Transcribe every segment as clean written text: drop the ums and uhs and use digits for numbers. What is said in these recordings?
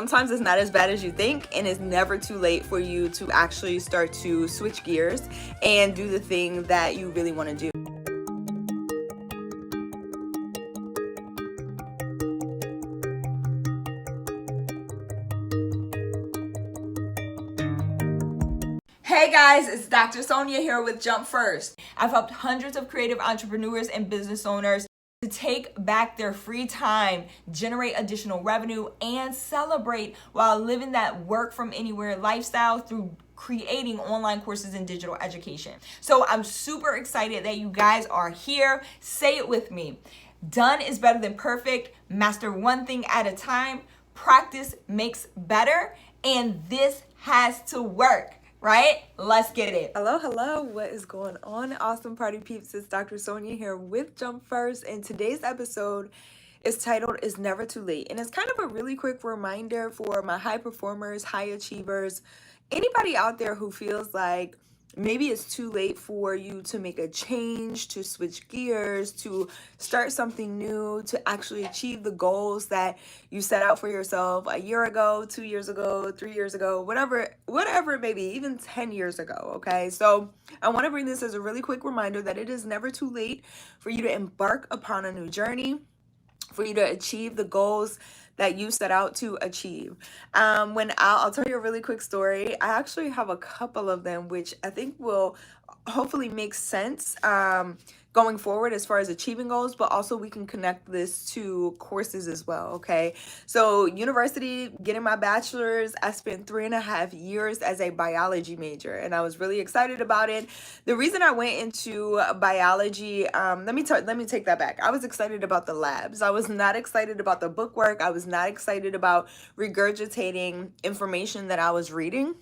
Sometimes it's not as bad as you think, and it's never too late for you to actually start to switch gears and do the thing that you really want to do. Hey guys, it's Dr. Sonia here with Jump First. I've helped hundreds of creative entrepreneurs and business owners to take back their free time, generate additional revenue, and celebrate while living that work from anywhere lifestyle through creating online courses in digital education. So I'm super excited that you guys are here. Say it with me. Done is better than perfect. Master one thing at a time. Practice makes better. And this has to work. Right? Let's get it. Hello. What is going on? Awesome party peeps. It's Dr. Sonia here with Jump First. And today's episode is titled It's Never Too Late. And it's kind of a really quick reminder for my high performers, high achievers, anybody out there who feels like maybe it's too late for you to make a change, to switch gears, to start something new, to actually achieve the goals that you set out for yourself a year ago, 2 years ago, 3 years ago, whatever it may be, even 10 years ago, okay? So I want to bring this as a really quick reminder that it is never too late for you to embark upon a new journey, for you to achieve the goals that you set out to achieve. I'll tell you a really quick story. I actually have a couple of them, which I think will hopefully make sense going forward as far as achieving goals, but also we can connect this to courses as well, okay? So university, getting my bachelor's, I spent 3.5 years as a biology major, and I was really excited about it. The reason I went into biology, let me take that back. I was excited about the labs. I was not excited about the bookwork. I was not excited about regurgitating information that I was reading.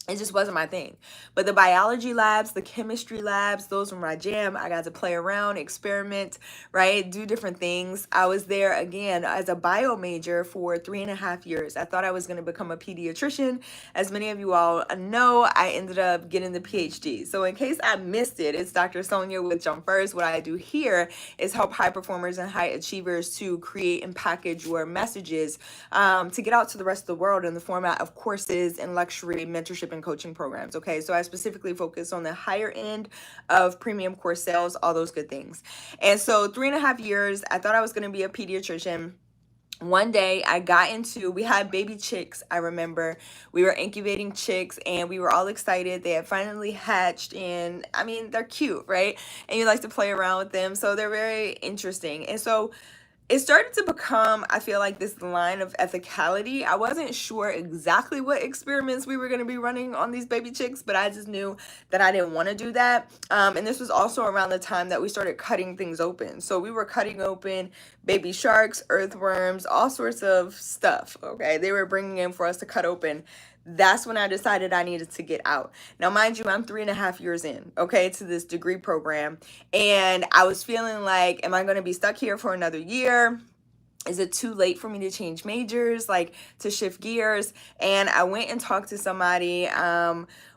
It just wasn't my thing. But the biology labs, the chemistry labs, those were my jam. I got to play around, experiment, right? Do different things. I was there again as a bio major for 3.5 years. I thought I was going to become a pediatrician. As many of you all know, I ended up getting the PhD. So in case I missed it, it's Dr. Sonia with Jump First. What I do here is help high performers and high achievers to create and package your messages to get out to the rest of the world in the format of courses and luxury mentorship and coaching programs. Okay, so I specifically focus on the higher end of premium course sales, all those good things. And so 3.5 years, I thought I was going to be a pediatrician. One day we had baby chicks. I remember we were incubating chicks and we were all excited. They had finally hatched, and I mean, they're cute, right? And you like to play around with them. So they're very interesting. And so it started to become, I feel like, this line of ethicality. I wasn't sure exactly what experiments we were going to be running on these baby chicks, but I just knew that I didn't want to do that. And this was also around the time that we started cutting things open. So we were cutting open baby sharks, earthworms, all sorts of stuff, okay? They were bringing in for us to cut open. That's when I decided I needed to get out. Now, mind you, I'm 3.5 years in, okay, to this degree program. And I was feeling like, am I going to be stuck here for another year? Is it too late for me to change majors, like to shift gears? And I went and talked to somebody,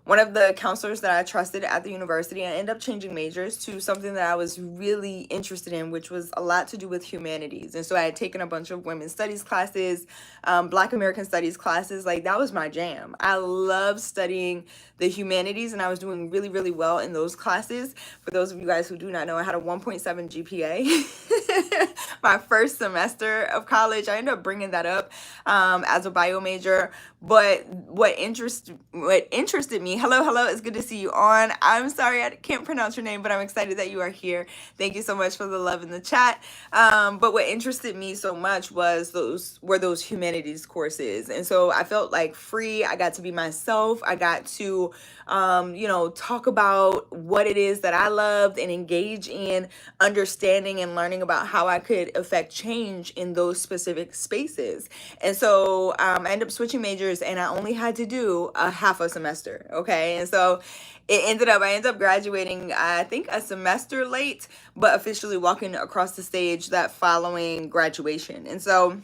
one of the counselors that I trusted at the university, and I ended up changing majors to something that I was really interested in, which was a lot to do with humanities. And so I had taken a bunch of women's studies classes, Black American studies classes. Like, that was my jam. I love studying the humanities, and I was doing really, really well in those classes. For those of you guys who do not know, I had a 1.7 GPA. My first semester of college, I ended up bringing that up as a bio major. But what interested me, hello, it's good to see you on. I'm sorry I can't pronounce your name, but I'm excited that you are here. Thank you so much for the love in the chat. But what interested me so much was those humanities courses. And so I felt like free. I got to be myself. I got to talk about what it is that I loved and engage in understanding and learning about how I could affect change in those specific spaces. And so I ended up switching majors, and I only had to do a half a semester. Okay. And so I ended up graduating, I think, a semester late, but officially walking across the stage that following graduation. And so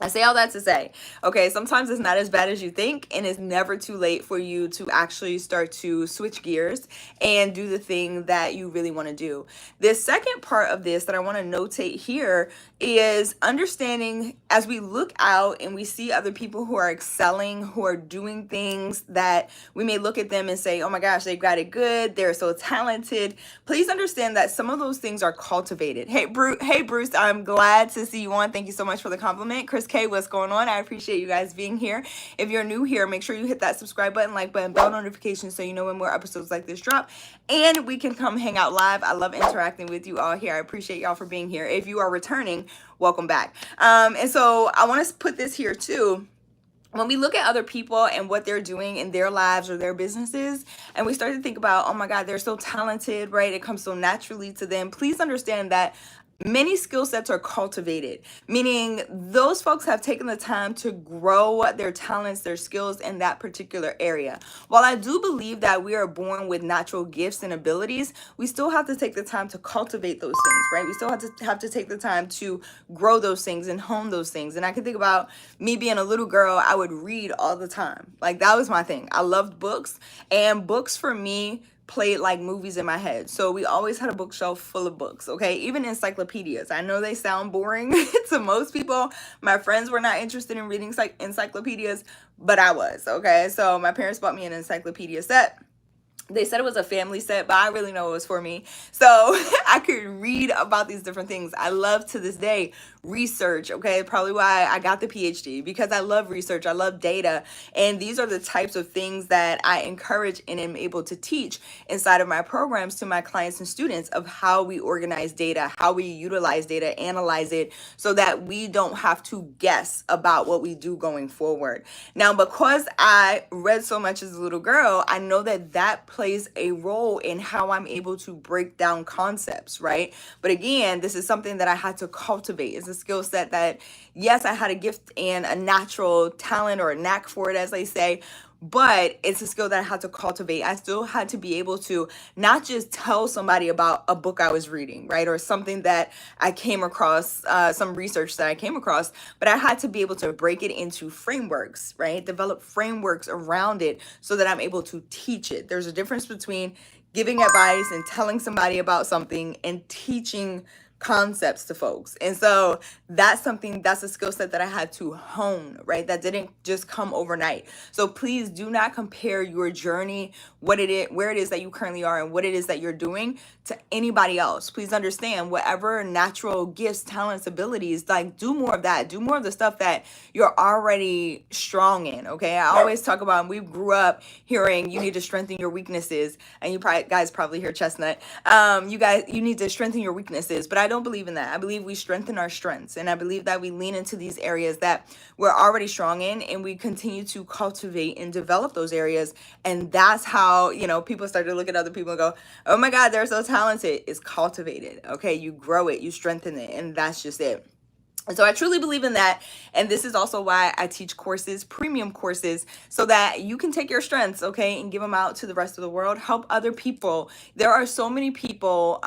I say all that to say, okay, sometimes it's not as bad as you think, and it's never too late for you to actually start to switch gears and do the thing that you really want to do. The second part of this that I want to notate here is understanding as we look out and we see other people who are excelling, who are doing things that we may look at them and say, oh my gosh, they got it good, they're so talented. Please understand that some of those things are cultivated. Hey, Bruce, I'm glad to see you on. Thank you so much for the compliment. Chris K, what's going on? I appreciate you guys being here. If you're new here, make sure you hit that subscribe button, like button, bell notifications so you know when more episodes like this drop, and we can come hang out live. I love interacting with you all here. I appreciate y'all for being here. If you are returning, welcome back. And so I want to put this here too. When we look at other people and what they're doing in their lives or their businesses, and we start to think about, oh my God, they're so talented, right? It comes so naturally to them. Please understand that many skill sets are cultivated, meaning those folks have taken the time to grow their talents, their skills in that particular area. While I do believe that we are born with natural gifts and abilities, we still have to take the time to cultivate those things, right? We still have to take the time to grow those things and hone those things. And I can think about me being a little girl, I would read all the time. Like that was my thing. I loved books, and books for me played like movies in my head. So we always had a bookshelf full of books, okay? Even encyclopedias. I know they sound boring to most people. My friends were not interested in reading encyclopedias, but I was, okay? So my parents bought me an encyclopedia set. They said it was a family set, but I really know it was for me. So I could read about these different things. I love to this day research, okay? Probably why I got the PhD, because I love research. I love data. And these are the types of things that I encourage and am able to teach inside of my programs to my clients and students of how we organize data, how we utilize data, analyze it so that we don't have to guess about what we do going forward. Now, because I read so much as a little girl, I know that that plays a role in how I'm able to break down concepts, right? But again, this is something that I had to cultivate. It's a skill set that, yes, I had a gift and a natural talent or a knack for it, as they say, but it's a skill that I had to cultivate. I still had to be able to not just tell somebody about a book I was reading, right? Or something that I came across, some research that I came across, but I had to be able to break it into frameworks, right? Develop frameworks around it so that I'm able to teach it. There's a difference between giving advice and telling somebody about something and teaching concepts to folks. And so that's a skill set that I had to hone, right? That didn't just come overnight. So please do not compare your journey, where it is that you currently are and what it is that you're doing to anybody else. Please understand whatever natural gifts, talents, abilities, like do more of that. Do more of the stuff that you're already strong in, okay? I always talk about, we grew up hearing you need to strengthen your weaknesses, and you guys probably hear Chestnut. You need to strengthen your weaknesses, but I don't believe in that. I believe we strengthen our strengths, and I believe that we lean into these areas that we're already strong in, and we continue to cultivate and develop those areas. And that's how, people start to look at other people and go, oh my God, they're so talented. It's cultivated, okay? You grow it, you strengthen it, and that's just it. And so I truly believe in that. And this is also why I teach courses, premium courses, so that you can take your strengths, okay, and give them out to the rest of the world. Help other people. There are so many people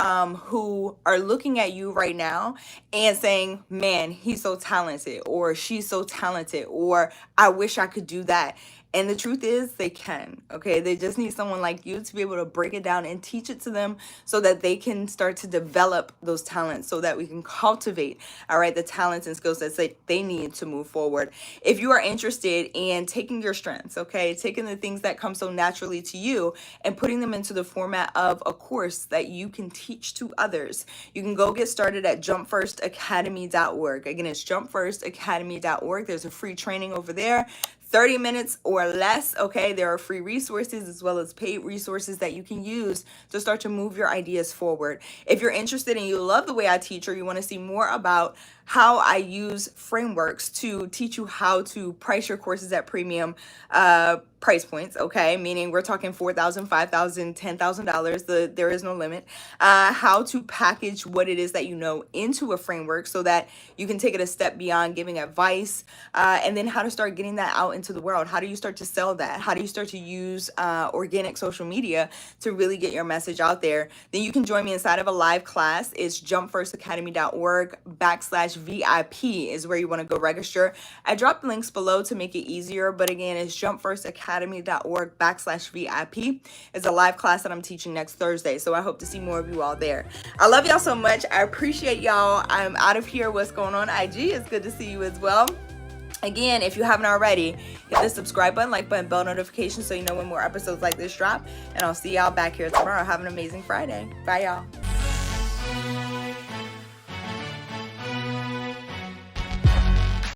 who are looking at you right now and saying, man, he's so talented, or she's so talented, or I wish I could do that. And the truth is they can, okay? They just need someone like you to be able to break it down and teach it to them so that they can start to develop those talents, so that we can cultivate, all right, the talents and skill sets that they need to move forward. If you are interested in taking your strengths, okay, taking the things that come so naturally to you and putting them into the format of a course that you can teach to others, you can go get started at jumpfirstacademy.org. Again, it's jumpfirstacademy.org. There's a free training over there. 30 minutes or less, okay? There are free resources as well as paid resources that you can use to start to move your ideas forward. If you're interested and you love the way I teach, or you want to see more about how I use frameworks to teach you how to price your courses at premium, price points, okay? Meaning we're talking $4,000, $5,000, $10,000. There is no limit. How to package what it is that you know into a framework so that you can take it a step beyond giving advice, and then how to start getting that out into the world. How do you start to sell that? How do you start to use organic social media to really get your message out there? Then you can join me inside of a live class. It's jumpfirstacademy.org/VIP is where you want to go register. I dropped links below to make it easier, but again, it's jumpfirstacademy.org/VIP. It's a live class that I'm teaching next Thursday, so I hope to see more of you all there. I love y'all so much. I appreciate y'all. I'm out of here. What's going on, IG? It's good to see you as well. Again, if you haven't already, hit the subscribe button, like button, bell notifications so you know when more episodes like this drop. And I'll see y'all back here tomorrow. Have an amazing Friday. Bye, y'all.